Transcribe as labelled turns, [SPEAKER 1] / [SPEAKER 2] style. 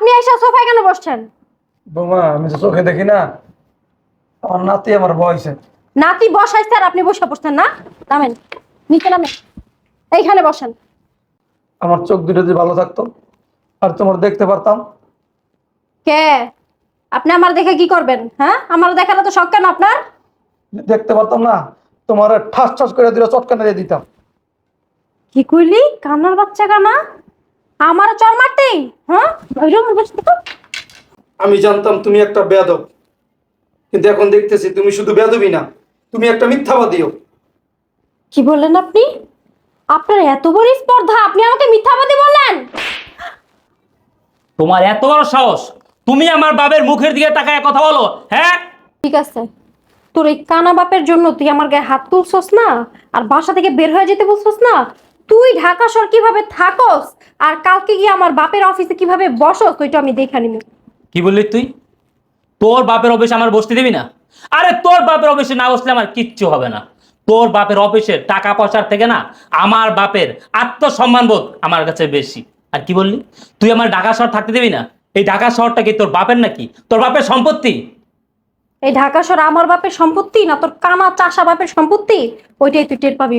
[SPEAKER 1] আপনি এসে সোফায় কেন বসছেন?
[SPEAKER 2] বৌমা আমি তো চোখে দেখি না, আমার নাতি আমার বয়সে।
[SPEAKER 1] নাতি বসাইছে আর আপনি বসে পড়ছেন না? নামেন, নিচে নামেন, এইখানে বসেন।
[SPEAKER 2] আমার চোখ দুটো যদি ভালো থাকতো আর তোমার দেখতে পারতাম।
[SPEAKER 1] কে আপনি? আমার দেখে কি করবেন? হ্যাঁ, আমার দেখার তো শখ কেন আপনার?
[SPEAKER 2] দেখতে পারতাম না, তোমার ঠাস ঠাস করে দিলে চটকানা দিয়ে দিতাম।
[SPEAKER 1] কি কইলি? কান্নার বাচ্চা কানা আমার চর মারতেই? হ্যাঁ, ওইরকম বসতে তো।
[SPEAKER 2] আমি জানতাম তুমি একটা বেয়াদব, কিন্তু এখন দেখতেছি তুমি শুধু বেয়াদবই না, তুমি একটা মিথ্যাবাদীও।
[SPEAKER 1] কি বললেন আপনি? আপনার এত বড় স্পর্ধা, আপনি আমাকে মিথ্যাবাদী বললেন?
[SPEAKER 3] তোমার এত বড় সাহস, তুমি আমার বাবার মুখের দিকে তাকায় কথা বলো? হ্যাঁ,
[SPEAKER 1] ঠিক আছে, তোর এই কানা বাপের জন্য তুই আমার গায়ে হাত তুলছস না, আর বাসা থেকে বের হয়ে যেতে বলছস না। তুই ঢাকা শহর কিভাবে থাকস আর কালকে গিয়ে আমার বাপের অফিসে কিভাবে বসস ওইটা আমি দেখে নিব।
[SPEAKER 3] কি বললি তুই? তোর বাপের অফিসে আমার বসতে দিবি না? আরে তোর বাপের অফিসে না বসলে আমার কিচ্ছু হবে না। তোর বাপের অফিসের টাকা পয়সার থেকে না আমার বাপের আত্মসম্মান বোধ আমার কাছে বেশি। আর কি বললি? তুই আমার ঢাকা শহর থাকতে দিবি না? এই ঢাকা শহরটা কি তোর বাপের নাকি? তোর বাপের সম্পত্তি?
[SPEAKER 1] এই ঢাকা শহর আমার বাপের সম্পত্তি না তোর কানা চাষা বাপের সম্পত্তি? ওইটাই তুই টের পাবি।